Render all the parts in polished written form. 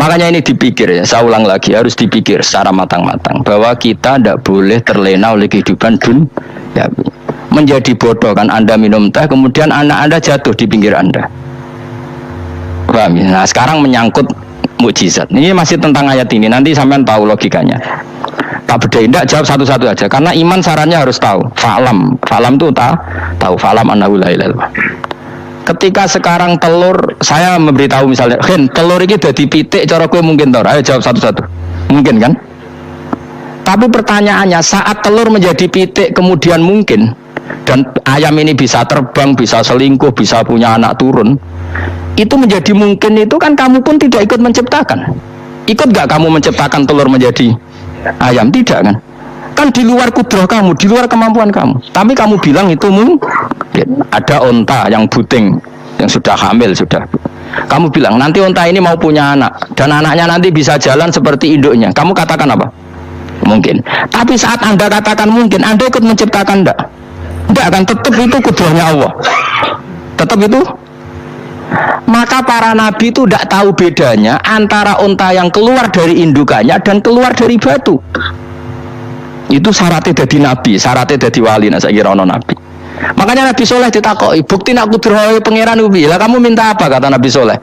Makanya ini dipikir ya, saya ulang lagi, harus dipikir secara matang-matang bahwa kita tidak boleh terlena oleh kehidupan dunia. Menjadi bodoh kan Anda minum teh, kemudian anak Anda jatuh di pinggir Anda. Paham ya? Nah sekarang menyangkut mukjizat. Ini masih tentang ayat ini, nanti sampean tahu logikanya. Tak bedain, tidak jawab satu-satu aja. Karena iman sarannya harus tahu. Fa'lam itu tahu. Fa'lam annahu la ilaha illallah. Ketika sekarang telur, saya memberitahu misalnya, telur ini dadi pitik, cara gue mungkin tau. Ayo jawab satu-satu. Mungkin kan? Tapi pertanyaannya, saat telur menjadi pitik kemudian mungkin, dan ayam ini bisa terbang, bisa selingkuh, bisa punya anak turun, itu menjadi mungkin itu kan kamu pun tidak ikut menciptakan. Ikut gak kamu menciptakan telur menjadi ayam? Tidak kan? Kan di luar kudrah kamu, di luar kemampuan kamu. Tapi kamu bilang itu mungkin. Ada onta yang buting, yang sudah hamil sudah. Kamu bilang nanti onta ini mau punya anak, dan anaknya nanti bisa jalan seperti induknya. Kamu katakan apa? Mungkin. Tapi saat Anda katakan mungkin, Anda ikut menciptakan enggak? Enggak kan? Tetap itu kudrahnya Allah. Tetap itu. Maka para nabi itu tidak tahu bedanya antara onta yang keluar dari indukannya dan keluar dari batu. Itu syaratnya jadi nabi, syaratnya jadi wali. Nah saya kira ono nabi. Makanya Nabi Soleh ditakoi, bukti nak kudrah pangeran ubi. Lah kamu minta apa, kata Nabi Soleh?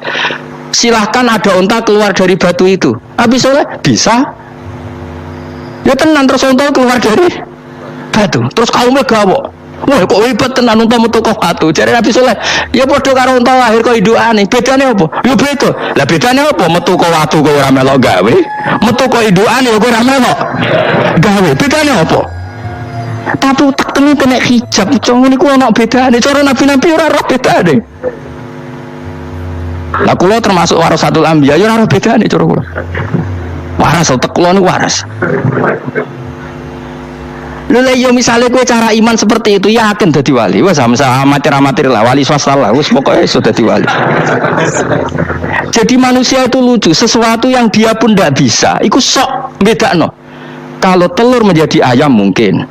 Silahkan ada onta keluar dari batu itu. Nabi Soleh bisa. Ya tenan terus onta keluar dari batu. Terus kaumnya gawok. Wah kok hebat tenan unta metu kok batu. Jare Nabi Saleh, ya padha karo unta lahir kok indukane. Bedane apa? Ya beda. Lah bedane apa? Metu kok watu kok ora melok gawe. Metu kok indukane kok ora melok gawe. Bedane apa? Tapi tak teni kena hijab, cung niku ana bedane. Cara nabi-nabi ora ora bedane. Lah kula termasuk warasatul anbiya ya ora bedane cara kula. Waras utek kula niku waras. Lha yo misale kowe cara iman seperti itu yakin dadi wali. Wes amatir-amatir lah wali swasta lah. Wes pokoke iso dadi wali. Jadi manusia itu lucu, sesuatu yang dia pun tidak bisa. Iku sok bedakno. Kalau telur menjadi ayam mungkin.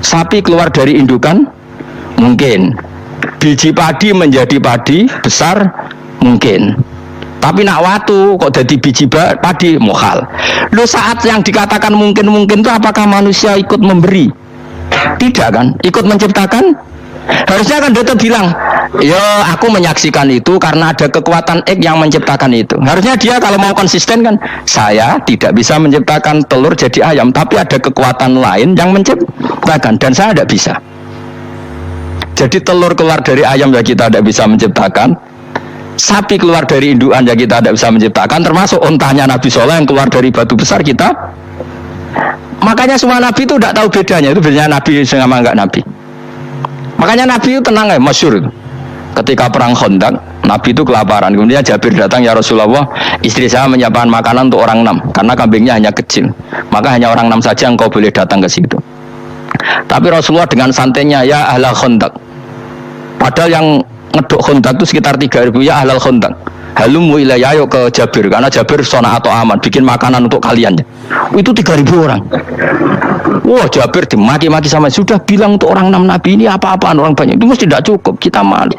Sapi keluar dari indukan mungkin. Biji padi menjadi padi besar mungkin. Tapi nak watu kok jadi biji padi mukhal. Lu saat yang dikatakan mungkin-mungkin itu apakah manusia ikut memberi? Tidak kan? Ikut menciptakan? Harusnya kan dia bilang, yo aku menyaksikan itu karena ada kekuatan X yang menciptakan itu. Harusnya dia kalau mau konsisten kan, saya tidak bisa menciptakan telur jadi ayam, tapi ada kekuatan lain yang menciptakan dan saya tidak bisa. Jadi telur keluar dari ayam ya kita tidak bisa menciptakan. Sapi keluar dari indukan ya kita tidak bisa menciptakan, termasuk ontanya Nabi Soleh yang keluar dari batu besar kita. Makanya semua Nabi itu tidak tahu bedanya, itu bedanya Nabi sama enggak Nabi. Makanya Nabi itu tenang ya, masyhur. Ketika perang Khandaq, Nabi itu kelaparan. Kemudian Jabir datang, ya Rasulullah, istri saya menyiapkan makanan untuk orang 6 karena kambingnya hanya kecil. Maka hanya orang 6 saja yang kau boleh datang ke situ. Tapi Rasulullah dengan santainya, ya ahla Khandaq. Padahal yang ngeduk Khandaq itu sekitar 3.000, ya ahlal Khandaq halumu ilayya, ayo ke Jabir karena Jabir sona atau aman bikin makanan untuk kalian. Itu 3.000 orang. Wah Jabir dimaki-maki sama, sudah bilang untuk orang 6 Nabi ini apa-apaan orang banyak itu mesti tidak cukup, kita malu.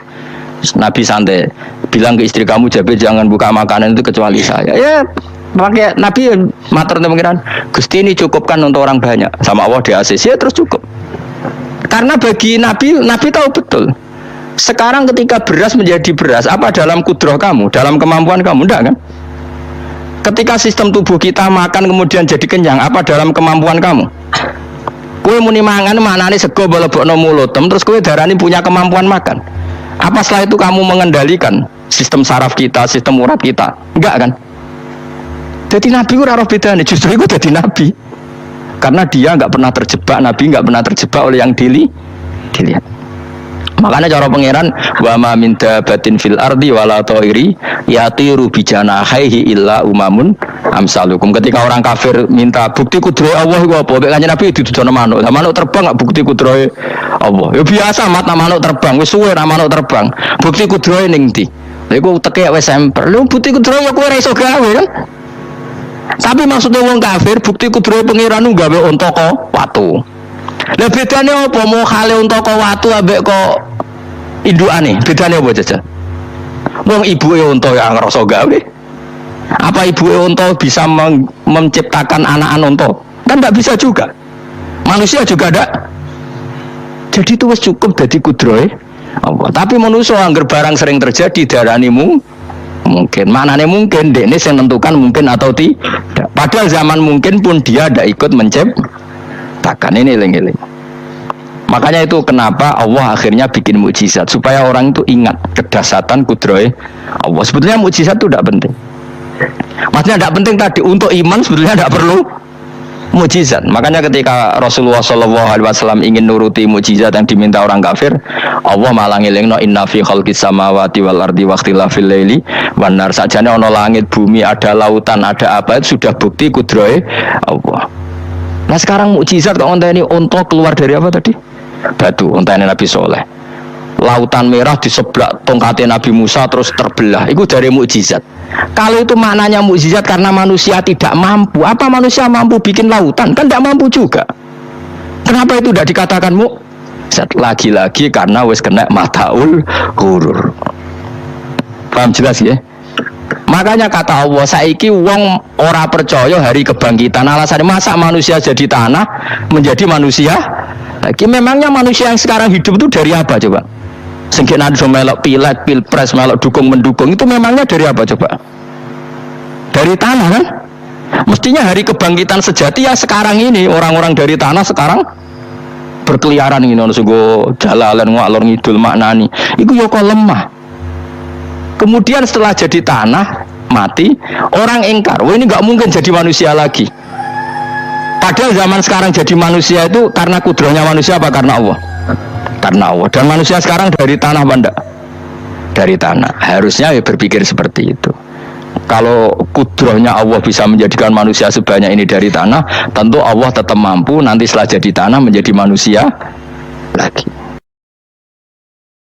Nabi santai bilang ke istri kamu, Jabir jangan buka makanan itu kecuali saya. Ya pakai Nabi matur pengiran, Gusti ini cukupkan untuk orang banyak, sama Allah di ACC ya, terus cukup. Karena bagi Nabi tahu betul. Sekarang ketika beras menjadi beras, apa dalam kudrah kamu, dalam kemampuan kamu? Enggak kan? Ketika sistem tubuh kita makan kemudian jadi kenyang, apa dalam kemampuan kamu? Kue muni mangan manane sego balebokno mulut, terus kue darani punya kemampuan makan. Apa setelah itu kamu mengendalikan sistem saraf kita, sistem urat kita? Enggak kan? Jadi Nabi ora roh bedane, justru itu jadi Nabi. Karena dia enggak pernah terjebak, Nabi enggak pernah terjebak oleh yang dilihat. Makanya cara pangeran wa ma min dabatin fil ardi wala thairi yatiru bijanahihi illa umamun amsalukum. Ketika orang kafir minta bukti kudrah Allah iku apa? Kanjeng Nabi didudono manuk. Lah manuk terbang enggak bukti kudrah Allah. Ya biasa mat manuk terbang, wis suwe ra manuk terbang. Bukti kudrahe ning ndi? Lha iku teke wis semper. Lha bukti kudrah ya kowe ora iso gawe kan? Tapi maksudnya wong kafir bukti kudrah pangeran gawe unta kok watu. Lah bedane apa mau khale unta kok watu ambek kok indukane? Bedane apa jajal? Wong ibuke unta ya ngrasa gawe. Apa ibu unta bisa menciptakan anak-anak unta? Kan tidak bisa juga. Manusia juga tidak. Jadi itu cukup jadi kudrohe Allah. Tapi manusia anggar barang sering terjadi darani mungkin. Maknanya mungkin dekne yang menentukan mungkin atau tidak. Padahal zaman mungkin pun dia tidak ikut menciptakan. Ini eling-eling. Makanya itu kenapa Allah akhirnya bikin mukjizat supaya orang itu ingat kedahsyatan kudrohe Allah. Sebetulnya mukjizat itu tidak penting. Maksudnya tidak penting tadi untuk iman sebetulnya tidak perlu mukjizat. Makanya ketika Rasulullah SAW ingin nuruti mukjizat yang diminta orang kafir, Allah malah ngelingno inna fi khalqis samawati wal ardi waqtilafil laili wan nar. Sajane ana langit bumi, ada lautan, ada apa, itu sudah bukti kudrohe Allah. Nah sekarang mukjizat kok onteni unta keluar dari apa tadi? Batu, onteni Nabi Soleh. Lautan merah di sebelah tongkatnya Nabi Musa terus terbelah. Itu dari mukjizat. Kalau itu maknanya mukjizat karena manusia tidak mampu, apa manusia mampu bikin lautan? Kan tidak mampu juga. Kenapa itu tidak dikatakan mukjizat? Lagi-lagi karena wis kena mataul hurur. Paham jelas ya? Makanya kata Allah, saiki wong ora percaya hari kebangkitan. Alasannya masa manusia jadi tanah menjadi manusia? Lagi memangnya manusia yang sekarang hidup itu dari apa coba? Sengke nado melok pileg, pilpres, melok dukung mendukung itu memangnya dari apa coba? Dari tanah kan? Mestinya hari kebangkitan sejati ya sekarang ini orang-orang dari tanah sekarang berkeliaran ini ono sungguh jalalan ngalor ngidul maknani. Iku yo kok lemah. Kemudian setelah jadi tanah mati, orang ingkar, wah ini nggak mungkin jadi manusia lagi. Padahal zaman sekarang jadi manusia itu karena kudrohnya manusia apa karena Allah? Karena Allah. Dan manusia sekarang dari tanah apa enggak? Dari tanah. Harusnya ya berpikir seperti itu. Kalau kudrohnya Allah bisa menjadikan manusia sebanyak ini dari tanah, tentu Allah tetap mampu nanti setelah jadi tanah menjadi manusia lagi.